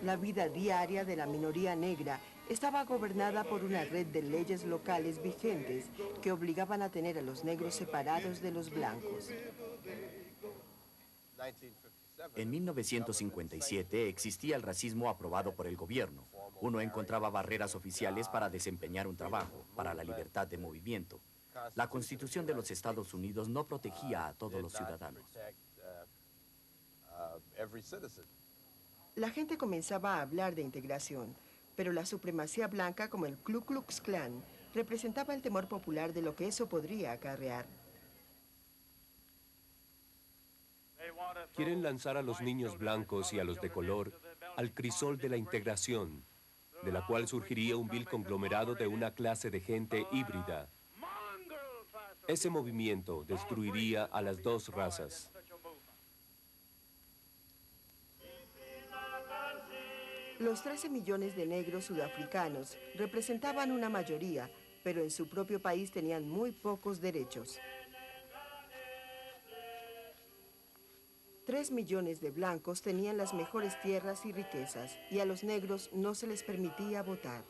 La vida diaria de la minoría negra estaba gobernada por una red de leyes locales vigentes que obligaban a tener a los negros separados de los blancos. En 1957 existía el racismo aprobado por el gobierno. Uno encontraba barreras oficiales para desempeñar un trabajo, para la libertad de movimiento. La Constitución de los Estados Unidos no protegía a todos los ciudadanos. La gente comenzaba a hablar de integración, pero la supremacía blanca, como el Ku Klux Klan, representaba el temor popular de lo que eso podría acarrear. Quieren lanzar a los niños blancos y a los de color al crisol de la integración, de la cual surgiría un vil conglomerado de una clase de gente híbrida. Ese movimiento destruiría a las dos razas. Los 13 millones de negros sudafricanos representaban una mayoría, pero en su propio país tenían muy pocos derechos. 3 millones de blancos tenían las mejores tierras y riquezas, y a los negros no se les permitía votar.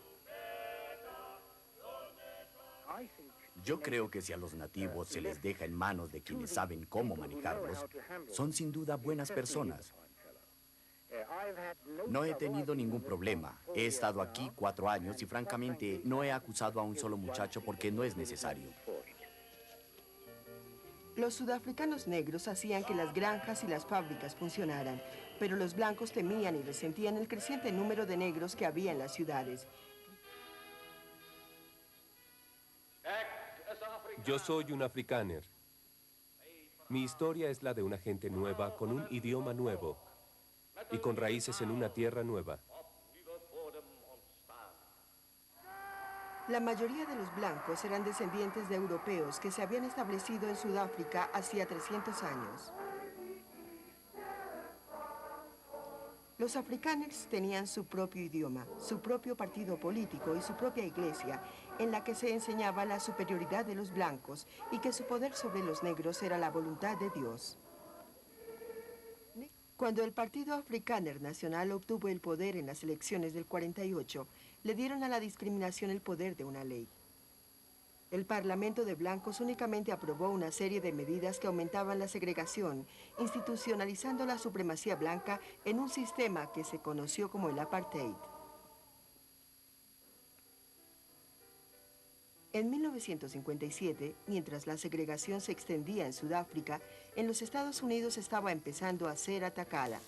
Yo creo que si a los nativos se les deja en manos de quienes saben cómo manejarlos, son sin duda buenas personas. No he tenido ningún problema. He estado aquí 4 años y francamente no he acusado a un solo muchacho porque no es necesario. Los sudafricanos negros hacían que las granjas y las fábricas funcionaran, pero los blancos temían y resentían el creciente número de negros que había en las ciudades. Yo soy un afrikáner. Mi historia es la de una gente nueva con un idioma nuevo y con raíces en una tierra nueva. La mayoría de los blancos eran descendientes de europeos que se habían establecido en Sudáfrica hacía 300 años. Los afrikaners tenían su propio idioma, su propio partido político y su propia iglesia, en la que se enseñaba la superioridad de los blancos y que su poder sobre los negros era la voluntad de Dios. Cuando el Partido Afrikaner Nacional obtuvo el poder en las elecciones del 48, le dieron a la discriminación el poder de una ley. El Parlamento de Blancos únicamente aprobó una serie de medidas que aumentaban la segregación, institucionalizando la supremacía blanca en un sistema que se conoció como el apartheid. En 1957, mientras la segregación se extendía en Sudáfrica, en los Estados Unidos estaba empezando a ser atacada.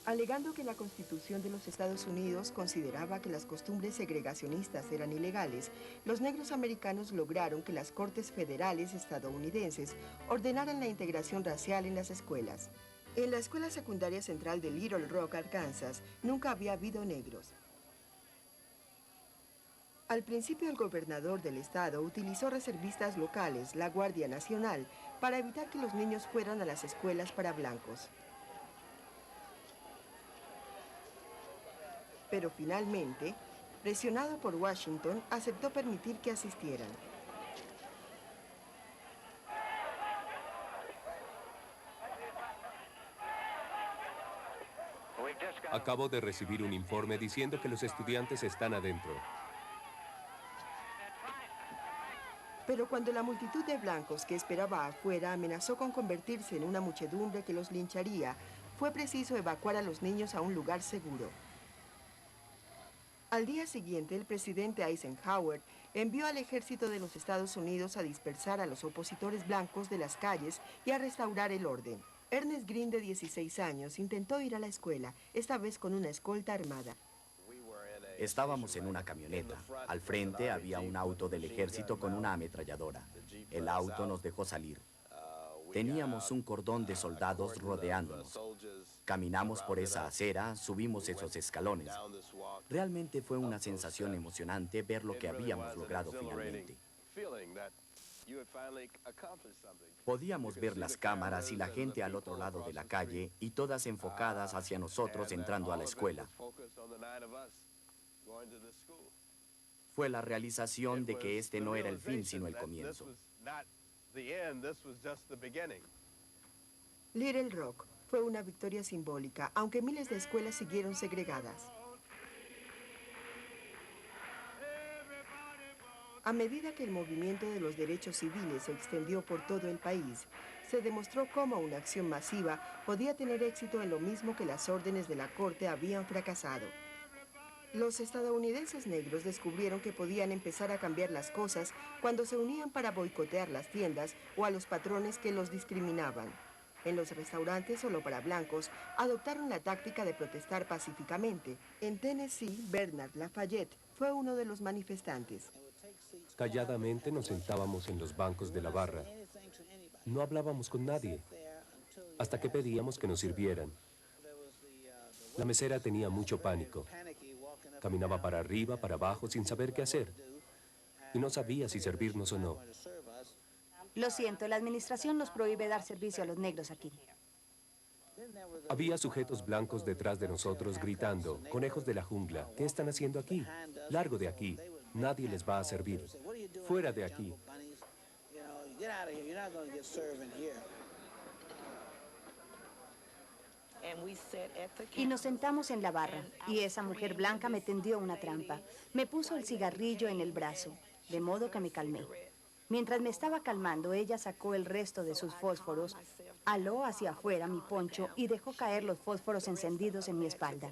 Alegando que la Constitución de los Estados Unidos consideraba que las costumbres segregacionistas eran ilegales, los negros americanos lograron que las Cortes Federales estadounidenses ordenaran la integración racial en las escuelas. En la Escuela Secundaria Central de Little Rock, Arkansas, nunca había habido negros. Al principio, el gobernador del estado utilizó reservistas locales, la Guardia Nacional, para evitar que los niños fueran a las escuelas para blancos. Pero finalmente, presionado por Washington, aceptó permitir que asistieran. Acabo de recibir un informe diciendo que los estudiantes están adentro. Pero cuando la multitud de blancos que esperaba afuera amenazó con convertirse en una muchedumbre que los lincharía, fue preciso evacuar a los niños a un lugar seguro. Al día siguiente, el presidente Eisenhower envió al ejército de los Estados Unidos a dispersar a los opositores blancos de las calles y a restaurar el orden. Ernest Green, de 16 años, intentó ir a la escuela, esta vez con una escolta armada. Estábamos en una camioneta. Al frente había un auto del ejército con una ametralladora. El auto nos dejó salir. Teníamos un cordón de soldados rodeándonos. Caminamos por esa acera, subimos esos escalones. Realmente fue una sensación emocionante ver lo que habíamos logrado finalmente. Podíamos ver las cámaras y la gente al otro lado de la calle y todas enfocadas hacia nosotros entrando a la escuela. Fue la realización de que este no era el fin, sino el comienzo. Little Rock Fue una victoria simbólica, aunque miles de escuelas siguieron segregadas. A medida que el movimiento de los derechos civiles se extendió por todo el país, se demostró cómo una acción masiva podía tener éxito en lo mismo que las órdenes de la Corte habían fracasado. Los estadounidenses negros descubrieron que podían empezar a cambiar las cosas cuando se unían para boicotear las tiendas o a los patrones que los discriminaban. En los restaurantes solo para blancos, adoptaron la táctica de protestar pacíficamente. En Tennessee, Bernard Lafayette fue uno de los manifestantes. Calladamente nos sentábamos en los bancos de la barra. No hablábamos con nadie, hasta que pedíamos que nos sirvieran. La mesera tenía mucho pánico. Caminaba para arriba, para abajo, sin saber qué hacer. Y no sabía si servirnos o no. Lo siento, la administración nos prohíbe dar servicio a los negros aquí. Había sujetos blancos detrás de nosotros gritando: conejos de la jungla, ¿qué están haciendo aquí? Largo de aquí, nadie les va a servir. Fuera de aquí. Y nos sentamos en la barra, y esa mujer blanca me tendió una trampa. Me puso el cigarrillo en el brazo, de modo que me calmé. Mientras me estaba calmando, ella sacó el resto de sus fósforos, aló hacia afuera mi poncho y dejó caer los fósforos encendidos en mi espalda.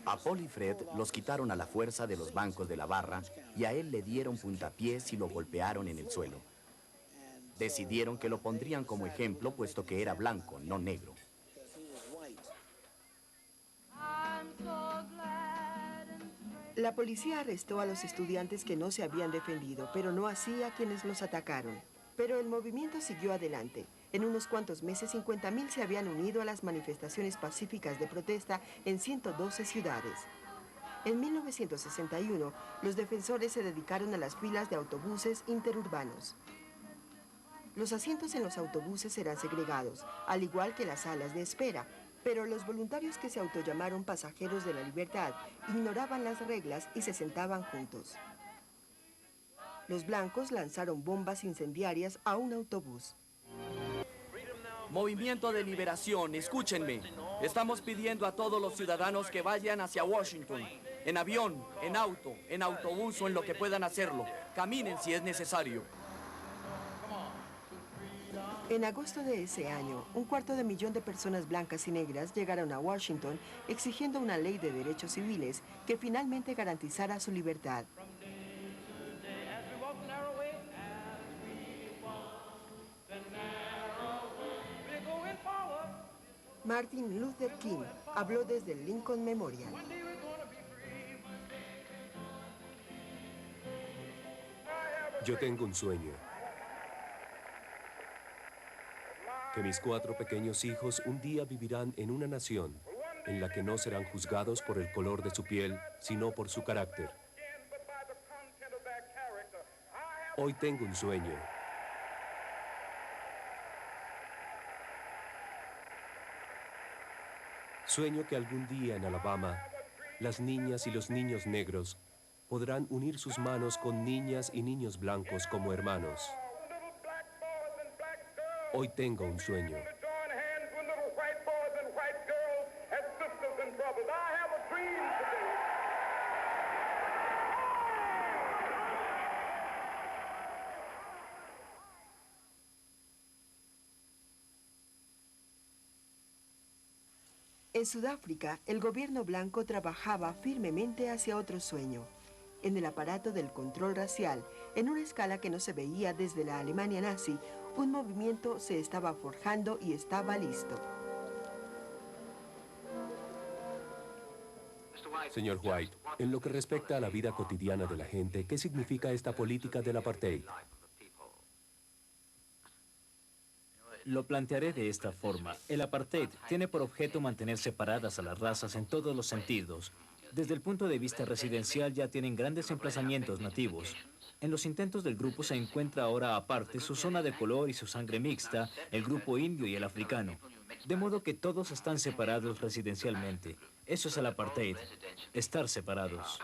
A Paul y Fred los quitaron a la fuerza de los bancos de la barra y a él le dieron puntapiés y lo golpearon en el suelo. Decidieron que lo pondrían como ejemplo puesto que era blanco, no negro. La policía arrestó a los estudiantes que no se habían defendido, pero no así a quienes los atacaron. Pero el movimiento siguió adelante. En unos cuantos meses, 50,000 se habían unido a las manifestaciones pacíficas de protesta en 112 ciudades. En 1961, los defensores se dedicaron a las filas de autobuses interurbanos. Los asientos en los autobuses eran segregados, al igual que las salas de espera, pero los voluntarios que se autollamaron pasajeros de la libertad ignoraban las reglas y se sentaban juntos. Los blancos lanzaron bombas incendiarias a un autobús. Movimiento de Liberación, escúchenme. Estamos pidiendo a todos los ciudadanos que vayan hacia Washington, en avión, en auto, en autobús o en lo que puedan hacerlo. Caminen si es necesario. En agosto de ese año, 250,000 de personas blancas y negras llegaron a Washington exigiendo una ley de derechos civiles que finalmente garantizara su libertad. Martin Luther King habló desde el Lincoln Memorial. Yo tengo un sueño. Que mis 4 pequeños hijos un día vivirán en una nación en la que no serán juzgados por el color de su piel, sino por su carácter. Hoy tengo un sueño. Sueño que algún día en Alabama, las niñas y los niños negros podrán unir sus manos con niñas y niños blancos como hermanos. Hoy tengo un sueño. En Sudáfrica, el gobierno blanco trabajaba firmemente hacia otro sueño, en el aparato del control racial, en una escala que no se veía desde la Alemania nazi. Un movimiento se estaba forjando y estaba listo. Señor White, en lo que respecta a la vida cotidiana de la gente, ¿qué significa esta política del apartheid? Lo plantearé de esta forma. El apartheid tiene por objeto mantener separadas a las razas en todos los sentidos. Desde el punto de vista residencial ya tienen grandes emplazamientos nativos. En los intentos del grupo se encuentra ahora aparte su zona de color y su sangre mixta, el grupo indio y el africano. De modo que todos están separados residencialmente. Eso es el apartheid, estar separados.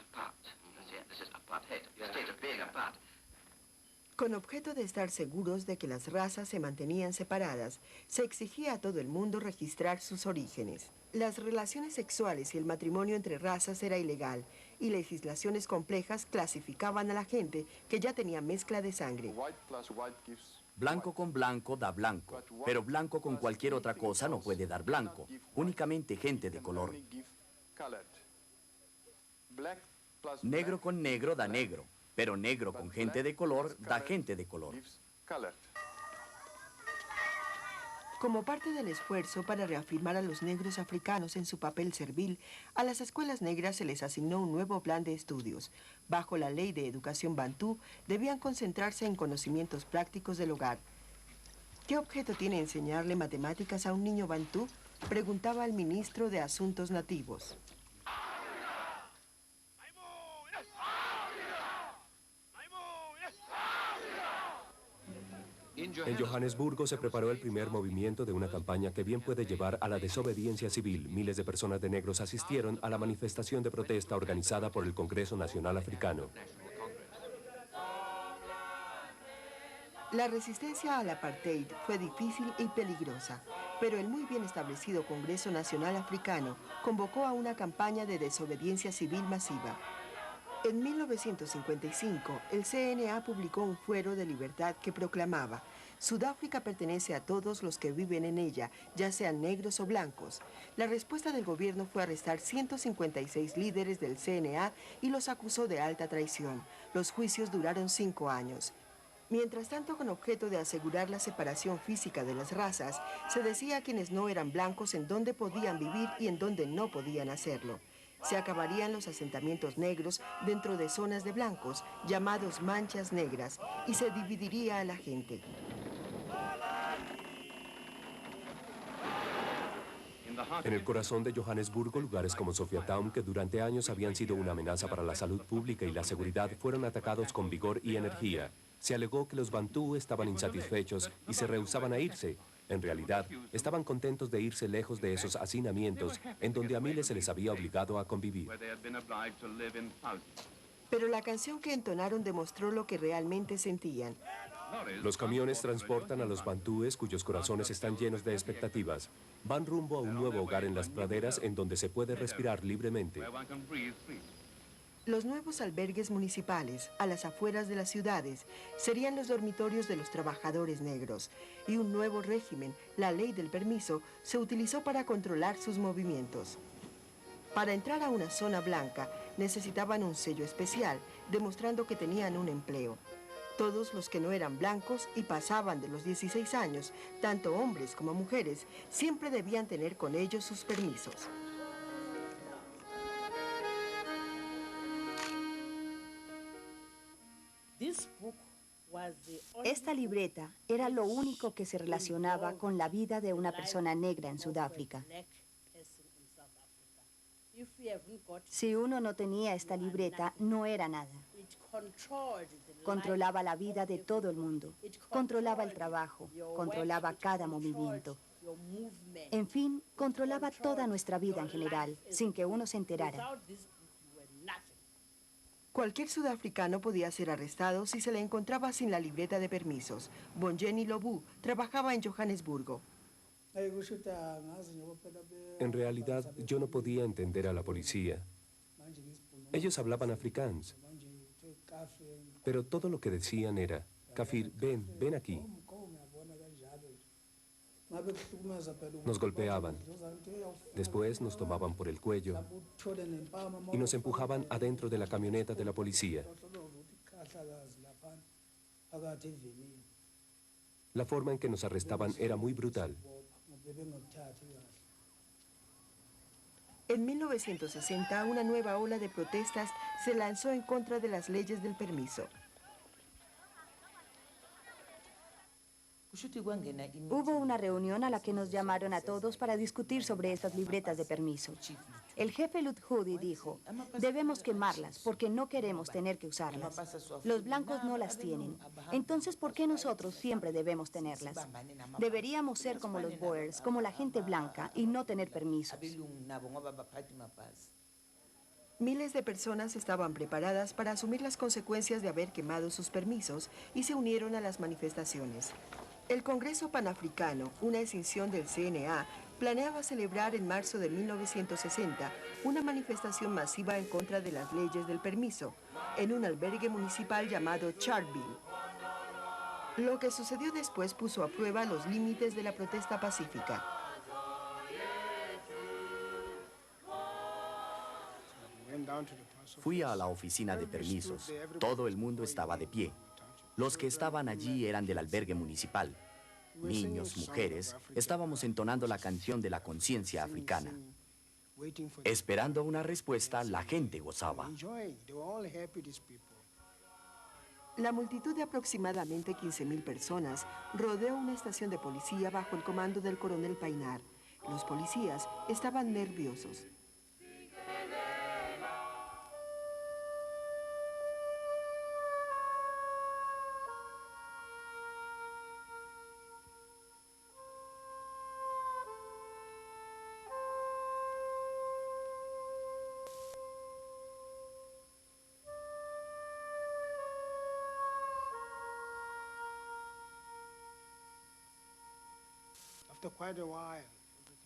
Con objeto de estar seguros de que las razas se mantenían separadas, se exigía a todo el mundo registrar sus orígenes. Las relaciones sexuales y el matrimonio entre razas era ilegal, y legislaciones complejas clasificaban a la gente que ya tenía mezcla de sangre. Blanco con blanco da blanco, pero blanco con cualquier otra cosa no puede dar blanco, únicamente gente de color. Negro con negro da negro, pero negro con gente de color da gente de color. Como parte del esfuerzo para reafirmar a los negros africanos en su papel servil, a las escuelas negras se les asignó un nuevo plan de estudios. Bajo la ley de educación bantú, debían concentrarse en conocimientos prácticos del hogar. ¿Qué objeto tiene enseñarle matemáticas a un niño bantú?, preguntaba el ministro de Asuntos Nativos. En Johannesburgo se preparó el primer movimiento de una campaña que bien puede llevar a la desobediencia civil. Miles de personas de negros asistieron a la manifestación de protesta organizada por el Congreso Nacional Africano. La resistencia al apartheid fue difícil y peligrosa, pero el muy bien establecido Congreso Nacional Africano convocó a una campaña de desobediencia civil masiva. En 1955, el CNA publicó un fuero de libertad que proclamaba: Sudáfrica pertenece a todos los que viven en ella, ya sean negros o blancos. La respuesta del gobierno fue arrestar 156 líderes del CNA y los acusó de alta traición. Los juicios duraron 5 años. Mientras tanto, con objeto de asegurar la separación física de las razas, se decía a quienes no eran blancos en dónde podían vivir y en dónde no podían hacerlo. Se acabarían los asentamientos negros dentro de zonas de blancos, llamados manchas negras, y se dividiría a la gente. En el corazón de Johannesburgo, lugares como Sophiatown, que durante años habían sido una amenaza para la salud pública y la seguridad, fueron atacados con vigor y energía. Se alegó que los bantú estaban insatisfechos y se rehusaban a irse. En realidad, estaban contentos de irse lejos de esos hacinamientos en donde a miles se les había obligado a convivir. Pero la canción que entonaron demostró lo que realmente sentían. Los camiones transportan a los bantúes cuyos corazones están llenos de expectativas. Van rumbo a un nuevo hogar en las praderas en donde se puede respirar libremente. Los nuevos albergues municipales, a las afueras de las ciudades, serían los dormitorios de los trabajadores negros, y un nuevo régimen, la ley del permiso, se utilizó para controlar sus movimientos. Para entrar a una zona blanca, necesitaban un sello especial, demostrando que tenían un empleo. Todos los que no eran blancos y pasaban de los 16 años, tanto hombres como mujeres, siempre debían tener con ellos sus permisos. Esta libreta era lo único que se relacionaba con la vida de una persona negra en Sudáfrica. Si uno no tenía esta libreta, no era nada. Controlaba la vida de todo el mundo, controlaba el trabajo, controlaba cada movimiento. En fin, controlaba toda nuestra vida en general, sin que uno se enterara. Cualquier sudafricano podía ser arrestado si se le encontraba sin la libreta de permisos. Bonjeni Lobu trabajaba en Johannesburgo. En realidad, yo no podía entender a la policía. Ellos hablaban afrikaans, pero todo lo que decían era: Kafir, ven aquí. Nos golpeaban, después nos tomaban por el cuello y nos empujaban adentro de la camioneta de la policía. La forma en que nos arrestaban era muy brutal. En 1960, una nueva ola de protestas se lanzó en contra de las leyes del permiso. Hubo una reunión a la que nos llamaron a todos para discutir sobre estas libretas de permiso. El jefe Luthuli dijo: debemos quemarlas porque no queremos tener que usarlas. Los blancos no las tienen. Entonces, ¿por qué nosotros siempre debemos tenerlas? Deberíamos ser como los Boers, como la gente blanca, y no tener permisos. Miles de personas estaban preparadas para asumir las consecuencias de haber quemado sus permisos y se unieron a las manifestaciones. El Congreso Panafricano, una escinsión del CNA, planeaba celebrar en marzo de 1960 una manifestación masiva en contra de las leyes del permiso, en un albergue municipal llamado Charleville. Lo que sucedió después puso a prueba los límites de la protesta pacífica. Fui a la oficina de permisos. Todo el mundo estaba de pie. Los que estaban allí eran del albergue municipal. Niños, mujeres, estábamos entonando la canción de la conciencia africana. Esperando una respuesta, la gente gozaba. La multitud de aproximadamente 15.000 personas rodeó una estación de policía bajo el comando del coronel Painar. Los policías estaban nerviosos.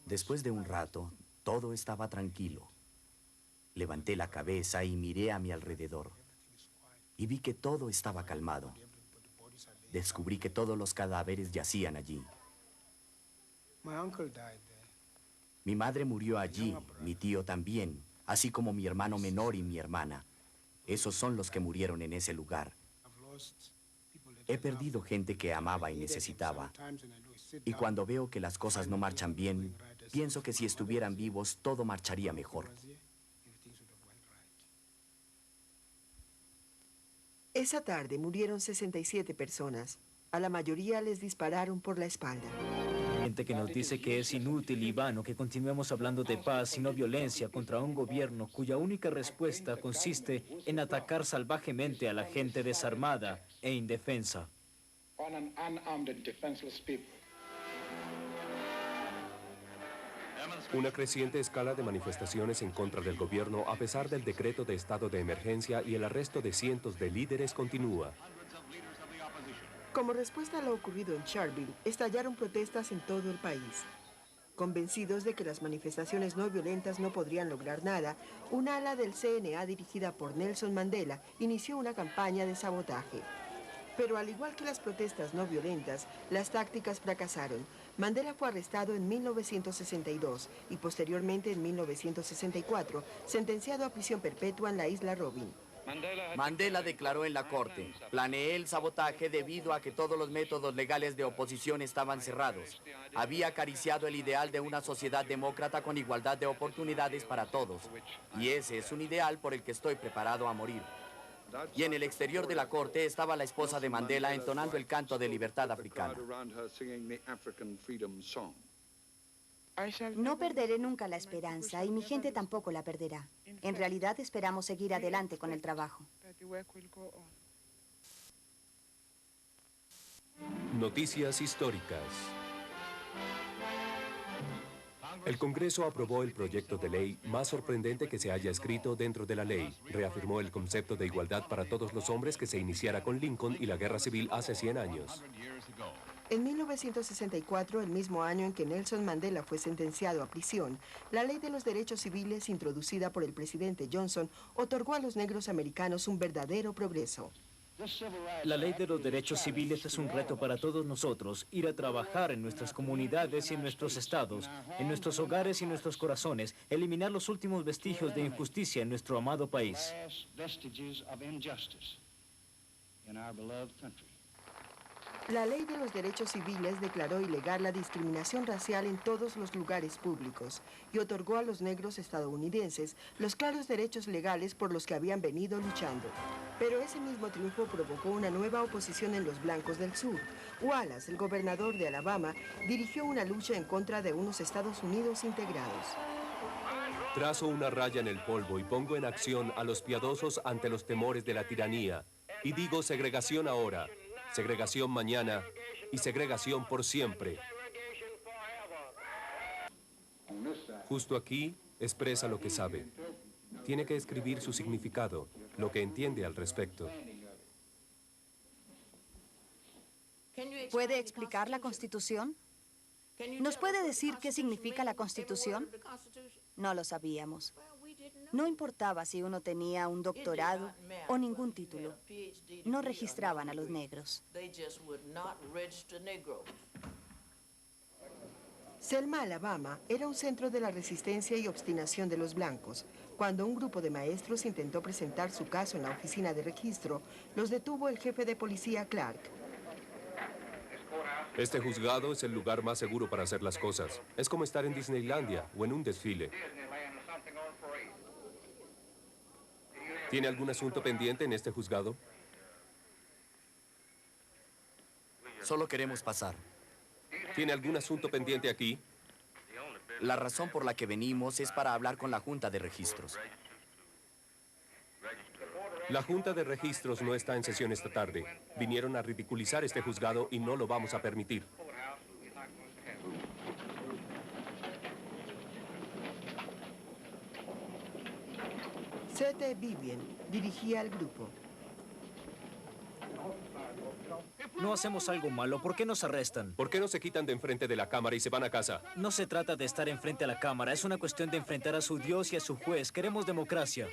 Después de un rato, todo estaba tranquilo. Levanté la cabeza y miré a mi alrededor. Y vi que todo estaba calmado. Descubrí que todos los cadáveres yacían allí. Mi madre murió allí, mi tío también, así como mi hermano menor y mi hermana. Esos son los que murieron en ese lugar. He perdido gente que amaba y necesitaba. Y cuando veo que las cosas no marchan bien, pienso que si estuvieran vivos, todo marcharía mejor. Esa tarde murieron 67 personas. A la mayoría les dispararon por la espalda. Gente que nos dice que es inútil y vano que continuemos hablando de paz y no violencia contra un gobierno cuya única respuesta consiste en atacar salvajemente a la gente desarmada e indefensa. Una creciente escala de manifestaciones en contra del gobierno a pesar del decreto de estado de emergencia y el arresto de cientos de líderes continúa. Como respuesta a lo ocurrido en Charleville, estallaron protestas en todo el país. Convencidos de que las manifestaciones no violentas no podrían lograr nada, un ala del CNA dirigida por Nelson Mandela inició una campaña de sabotaje. Pero al igual que las protestas no violentas, las tácticas fracasaron. Mandela fue arrestado en 1962 y posteriormente en 1964, sentenciado a prisión perpetua en la isla Robben. Mandela declaró en la corte: planeé el sabotaje debido a que todos los métodos legales de oposición estaban cerrados. Había acariciado el ideal de una sociedad demócrata con igualdad de oportunidades para todos. Y ese es un ideal por el que estoy preparado a morir. Y en el exterior de la corte estaba la esposa de Mandela entonando el canto de libertad africana. No perderé nunca la esperanza y mi gente tampoco la perderá. En realidad esperamos seguir adelante con el trabajo. Noticias históricas. El Congreso aprobó el proyecto de ley más sorprendente que se haya escrito dentro de la ley. Reafirmó el concepto de igualdad para todos los hombres que se iniciara con Lincoln y la Guerra Civil hace 100 años. En 1964, el mismo año en que Nelson Mandela fue sentenciado a prisión, la Ley de los Derechos Civiles, introducida por el presidente Johnson, otorgó a los negros americanos un verdadero progreso. La ley de los derechos civiles es un reto para todos nosotros, ir a trabajar en nuestras comunidades y en nuestros estados, en nuestros hogares y nuestros corazones, eliminar los últimos vestigios de injusticia en nuestro amado país. La Ley de los Derechos Civiles declaró ilegal la discriminación racial en todos los lugares públicos y otorgó a los negros estadounidenses los claros derechos legales por los que habían venido luchando. Pero ese mismo triunfo provocó una nueva oposición en los blancos del sur. Wallace, el gobernador de Alabama, dirigió una lucha en contra de unos Estados Unidos integrados. Trazo una raya en el polvo y pongo en acción a los piadosos ante los temores de la tiranía. Y digo segregación ahora, segregación mañana y segregación por siempre. Justo aquí expresa lo que sabe. Tiene que escribir su significado, lo que entiende al respecto. ¿Puede explicar la Constitución? ¿Nos puede decir qué significa la Constitución? No lo sabíamos. No importaba si uno tenía un doctorado o ningún título. No registraban a los negros. Selma, Alabama, era un centro de la resistencia y obstinación de los blancos. Cuando un grupo de maestros intentó presentar su caso en la oficina de registro, los detuvo el jefe de policía Clark. Este juzgado es el lugar más seguro para hacer las cosas. Es como estar en Disneylandia o en un desfile. ¿Tiene algún asunto pendiente en este juzgado? Solo queremos pasar. ¿Tiene algún asunto pendiente aquí? La razón por la que venimos es para hablar con la Junta de Registros. La Junta de Registros no está en sesión esta tarde. Vinieron a ridiculizar este juzgado y no lo vamos a permitir. C.T. Vivian dirigía al grupo. No hacemos algo malo, ¿por qué nos arrestan? ¿Por qué no se quitan de enfrente de la cámara y se van a casa? No se trata de estar enfrente a la cámara, es una cuestión de enfrentar a su Dios y a su juez. Queremos democracia.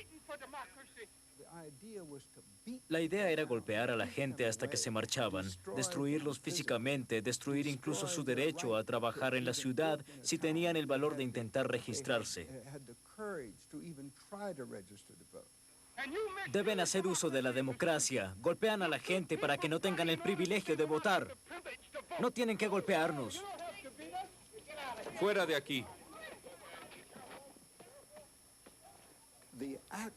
La idea era golpear a la gente hasta que se marchaban, destruirlos físicamente, destruir incluso su derecho a trabajar en la ciudad si tenían el valor de intentar registrarse. Deben hacer uso de la democracia. Golpean a la gente para que no tengan el privilegio de votar. No tienen que golpearnos. Fuera de aquí.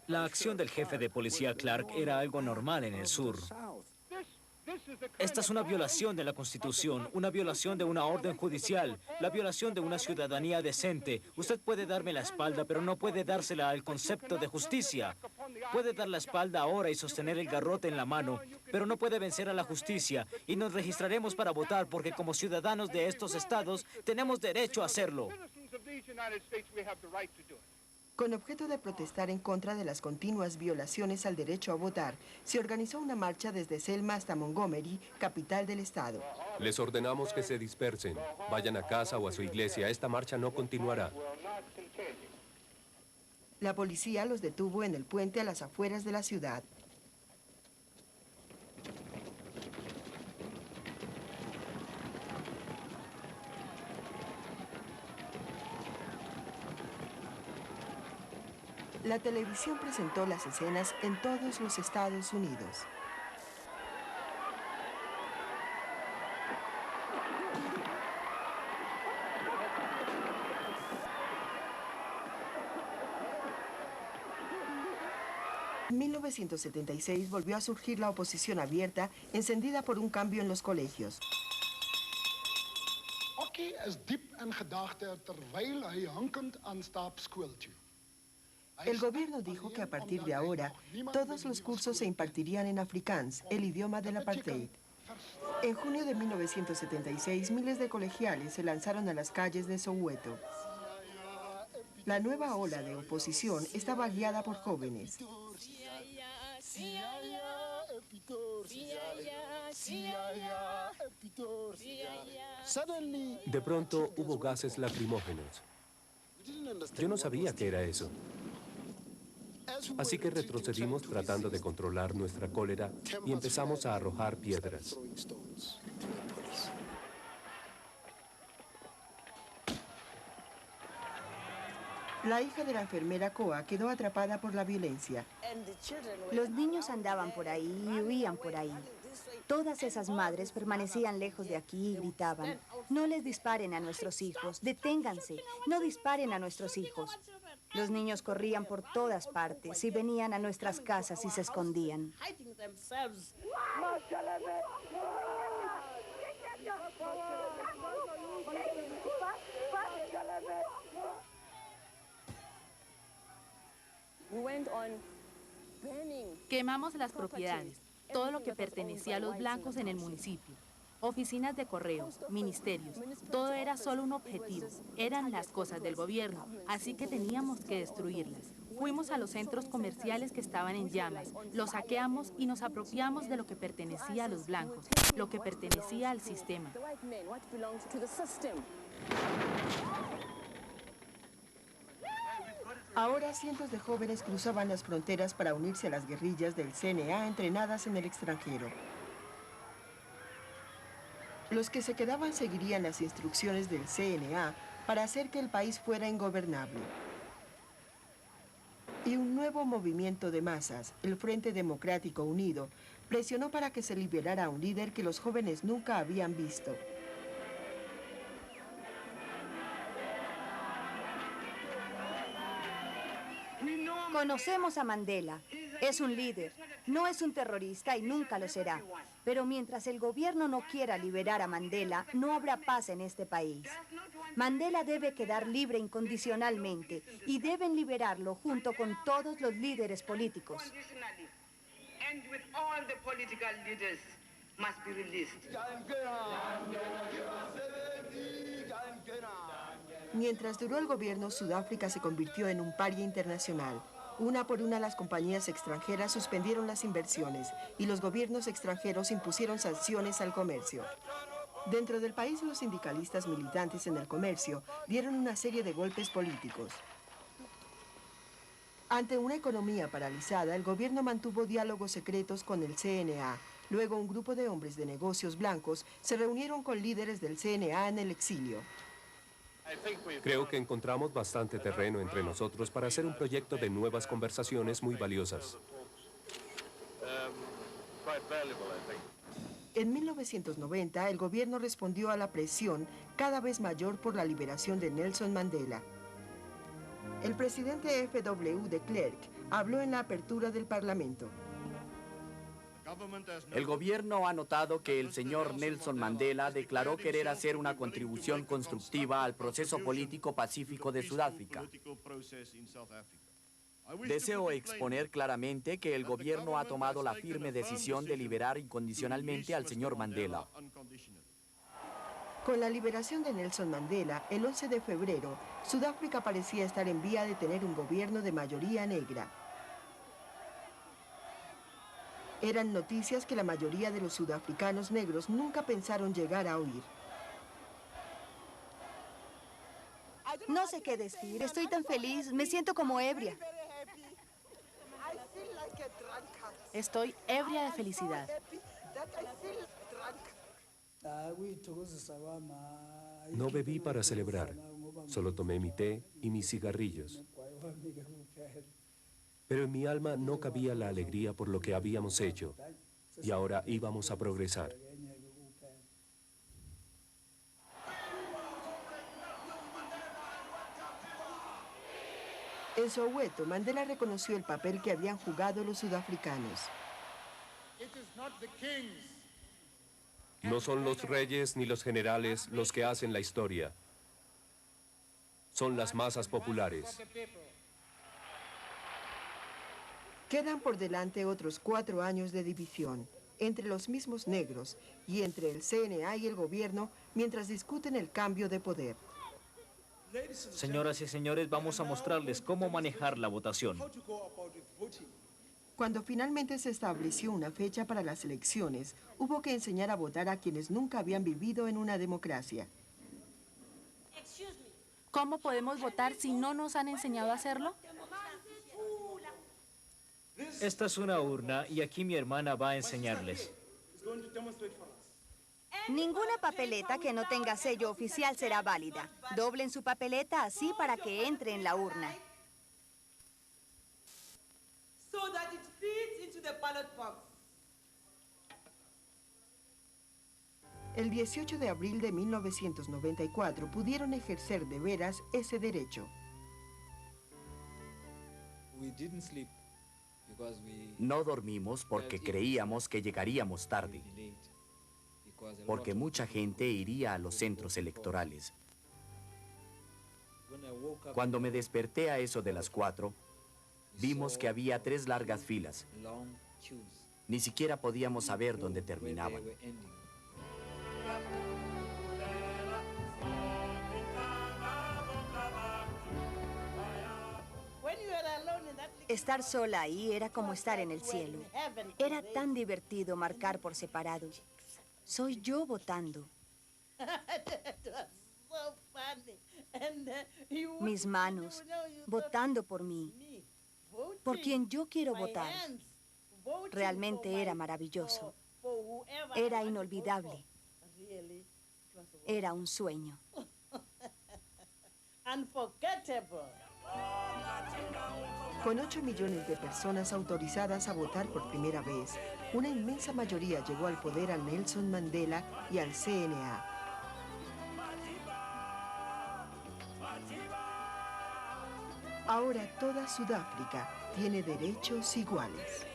La acción del jefe de policía Clark era algo normal en el sur. Esta es una violación de la Constitución, una violación de una orden judicial, la violación de una ciudadanía decente. Usted puede darme la espalda, pero no puede dársela al concepto de justicia. Puede dar la espalda ahora y sostener el garrote en la mano, pero no puede vencer a la justicia. Y nos registraremos para votar porque como ciudadanos de estos estados tenemos derecho a hacerlo. Con objeto de protestar en contra de las continuas violaciones al derecho a votar, se organizó una marcha desde Selma hasta Montgomery, capital del estado. Les ordenamos que se dispersen. Vayan a casa o a su iglesia. Esta marcha no continuará. La policía los detuvo en el puente a las afueras de la ciudad. La televisión presentó las escenas en todos los Estados Unidos. En 1976 volvió a surgir la oposición abierta, encendida por un cambio en los colegios. Okkie is diep in gedagte terwyl hy hankend aanstap skool toe. El gobierno dijo que a partir de ahora, todos los cursos se impartirían en afrikaans, el idioma del apartheid. En junio de 1976, miles de colegiales se lanzaron a las calles de Soweto. La nueva ola de oposición estaba guiada por jóvenes. De pronto hubo gases lacrimógenos. Yo no sabía qué era eso. Así que retrocedimos tratando de controlar nuestra cólera y empezamos a arrojar piedras. La hija de la enfermera Coa quedó atrapada por la violencia. Los niños andaban por ahí y huían por ahí. Todas esas madres permanecían lejos de aquí y gritaban: no les disparen a nuestros hijos, deténganse, no disparen a nuestros hijos. Los niños corrían por todas partes y venían a nuestras casas y se escondían. Quemamos las propiedades, todo lo que pertenecía a los blancos en el municipio. Oficinas de correos, ministerios, todo era solo un objetivo. Eran las cosas del gobierno, así que teníamos que destruirlas. Fuimos a los centros comerciales que estaban en llamas, los saqueamos y nos apropiamos de lo que pertenecía a los blancos, lo que pertenecía al sistema. Ahora cientos de jóvenes cruzaban las fronteras para unirse a las guerrillas del CNA entrenadas en el extranjero. Los que se quedaban seguirían las instrucciones del CNA para hacer que el país fuera ingobernable. Y un nuevo movimiento de masas, el Frente Democrático Unido, presionó para que se liberara a un líder que los jóvenes nunca habían visto. Conocemos a Mandela. Es un líder. No es un terrorista y nunca lo será. Pero mientras el gobierno no quiera liberar a Mandela, no habrá paz en este país. Mandela debe quedar libre incondicionalmente y deben liberarlo junto con todos los líderes políticos. Mientras duró el gobierno, Sudáfrica se convirtió en un paria internacional. Una por una las compañías extranjeras suspendieron las inversiones y los gobiernos extranjeros impusieron sanciones al comercio. Dentro del país, los sindicalistas militantes en el comercio dieron una serie de golpes políticos. Ante una economía paralizada, el gobierno mantuvo diálogos secretos con el CNA. Luego, un grupo de hombres de negocios blancos se reunieron con líderes del CNA en el exilio. Creo que encontramos bastante terreno entre nosotros para hacer un proyecto de nuevas conversaciones muy valiosas. En 1990, el gobierno respondió a la presión cada vez mayor por la liberación de Nelson Mandela. El presidente F.W. de Klerk habló en la apertura del Parlamento. El gobierno ha notado que el señor Nelson Mandela declaró querer hacer una contribución constructiva al proceso político pacífico de Sudáfrica. Deseo exponer claramente que el gobierno ha tomado la firme decisión de liberar incondicionalmente al señor Mandela. Con la liberación de Nelson Mandela, el 11 de febrero, Sudáfrica parecía estar en vía de tener un gobierno de mayoría negra. Eran noticias que la mayoría de los sudafricanos negros nunca pensaron llegar a oír. No sé qué decir. Estoy tan feliz. Me siento como ebria. Estoy ebria de felicidad. No bebí para celebrar, solo tomé mi té y mis cigarrillos. Pero en mi alma no cabía la alegría por lo que habíamos hecho, y ahora íbamos a progresar. En Soweto, Mandela reconoció el papel que habían jugado los sudafricanos. No son los reyes ni los generales los que hacen la historia. Son las masas populares. Quedan por delante otros 4 años de división entre los mismos negros y entre el CNA y el gobierno mientras discuten el cambio de poder. Señoras y señores, vamos a mostrarles cómo manejar la votación. Cuando finalmente se estableció una fecha para las elecciones, hubo que enseñar a votar a quienes nunca habían vivido en una democracia. ¿Cómo podemos votar si no nos han enseñado a hacerlo? Esta es una urna y aquí mi hermana va a enseñarles. Ninguna papeleta que no tenga sello oficial será válida. Doblen su papeleta así para que entre en la urna. El 18 de abril de 1994 pudieron ejercer de veras ese derecho. No dormimos porque creíamos que llegaríamos tarde, porque mucha gente iría a los centros electorales. Cuando me desperté a eso de las 4, vimos que había 3 largas filas. Ni siquiera podíamos saber dónde terminaban. Estar sola ahí era como estar en el cielo. Era tan divertido marcar por separado. Soy yo votando. Mis manos, votando por mí, por quien yo quiero votar. Realmente era maravilloso. Era inolvidable. Era un sueño. Con 8 millones de personas autorizadas a votar por primera vez, una inmensa mayoría llegó al poder a Nelson Mandela y al CNA. Ahora toda Sudáfrica tiene derechos iguales.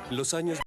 Los años